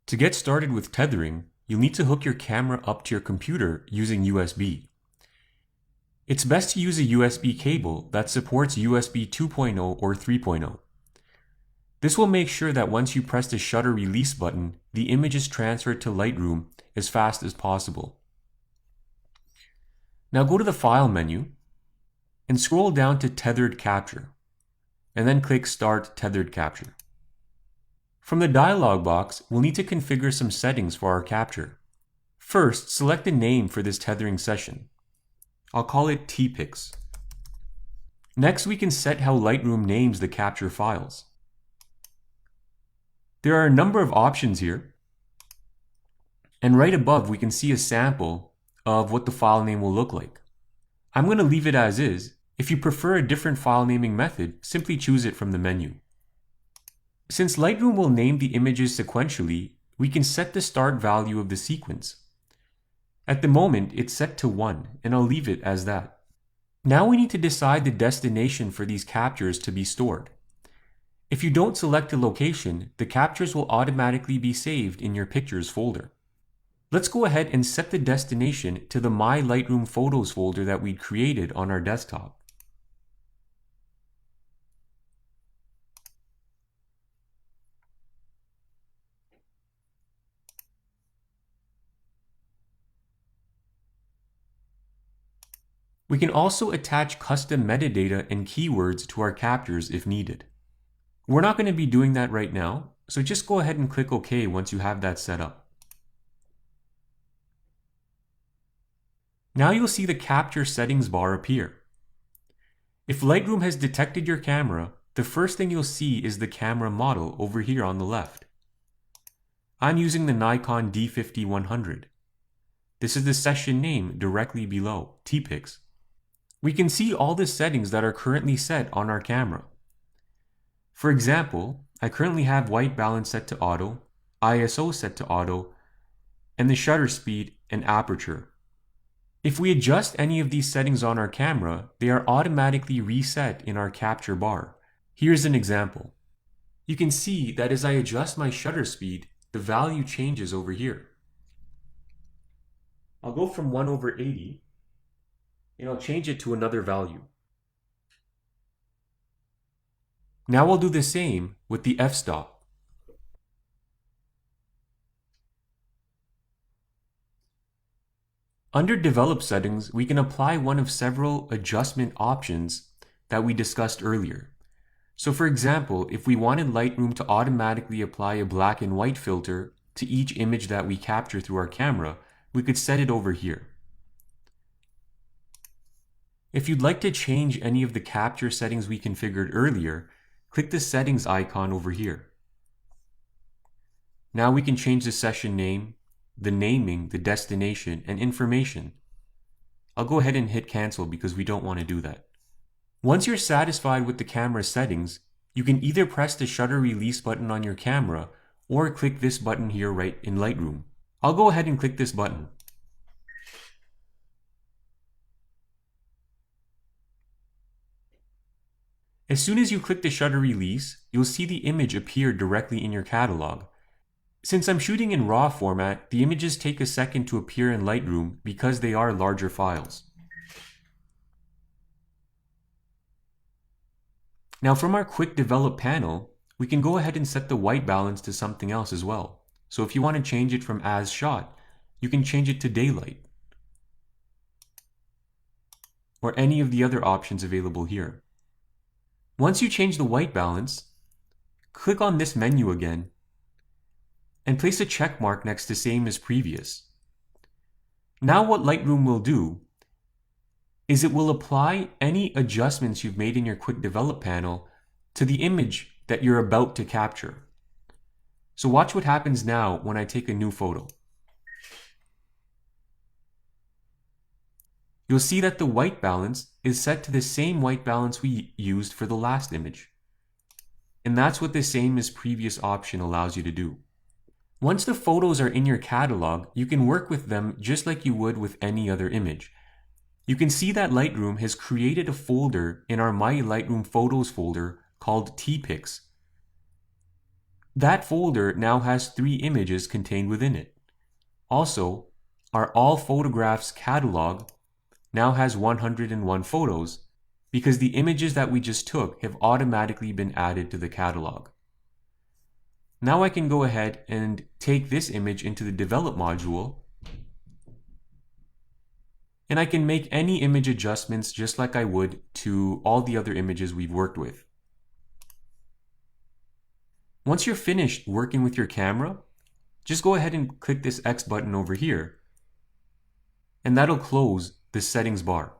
To get started with tethering, you'll need to hook your camera up to your computer using USB. It's best to use a USB cable that supports USB 2.0 or 3.0. This will make sure that once you press the shutter release button, the image is transferred to Lightroom as fast as possible. Now go to the File menu and scroll down to Tethered Capture, and then click Start Tethered Capture. From the dialog box, we'll need to configure some settings for our capture. First, select a name for this tethering session. I'll call it tpics. Next, we can set how Lightroom names the capture files. There are a number of options here, and right above we can see a sample of what the file name will look like. I'm going to leave it as is. If you prefer a different file naming method, simply choose it from the menu. Since Lightroom will name the images sequentially, we can set the start value of the sequence. At the moment, it's set to 1, and I'll leave it as that. Now we need to decide the destination for these captures to be stored. If you don't select a location, the captures will automatically be saved in your Pictures folder. Let's go ahead and set the destination to the My Lightroom Photos folder that we'd created on our desktop. We can also attach custom metadata and keywords to our captures if needed. We're not going to be doing that right now, so just go ahead and click OK once you have that set up. Now you'll see the capture settings bar appear. If Lightroom has detected your camera, the first thing you'll see is the camera model over here on the left. I'm using the Nikon D50-100. This is the session name directly below, tpics. We can see all the settings that are currently set on our camera. For example, I currently have white balance set to auto, ISO set to auto, and the shutter speed and aperture. If we adjust any of these settings on our camera, they are automatically reset in our capture bar. Here's an example. You can see that as I adjust my shutter speed, the value changes over here. I'll go from 1/80, and I'll change it to another value. Now I'll do the same with the f-stop. Under Develop Settings, we can apply one of several adjustment options that we discussed earlier. So for example, if we wanted Lightroom to automatically apply a black and white filter to each image that we capture through our camera, we could set it over here. If you'd like to change any of the capture settings we configured earlier, click the settings icon over here. Now we can change the session name, the naming, the destination, and information. I'll go ahead and hit cancel because we don't want to do that. Once you're satisfied with the camera settings, you can either press the shutter release button on your camera or click this button here right in Lightroom. I'll go ahead and click this button. As soon as you click the shutter release, you'll see the image appear directly in your catalog. Since I'm shooting in RAW format, the images take a second to appear in Lightroom because they are larger files. Now from our Quick Develop panel, we can go ahead and set the white balance to something else as well. So if you want to change it from as shot, you can change it to daylight, or any of the other options available here. Once you change the white balance, click on this menu again and place a check mark next to same as previous. Now what Lightroom will do is it will apply any adjustments you've made in your Quick Develop panel to the image that you're about to capture. So watch what happens now when I take a new photo. You'll see that the white balance is set to the same white balance we used for the last image. And that's what the same as previous option allows you to do. Once the photos are in your catalog, you can work with them just like you would with any other image. You can see that Lightroom has created a folder in our My Lightroom Photos folder called tpics. That folder now has 3 images contained within it. Also, our All Photographs catalog now has 101 photos because the images that we just took have automatically been added to the catalog. Now I can go ahead and take this image into the Develop module, and I can make any image adjustments just like I would to all the other images we've worked with. Once you're finished working with your camera, just go ahead and click this X button over here, and that'll close the settings bar.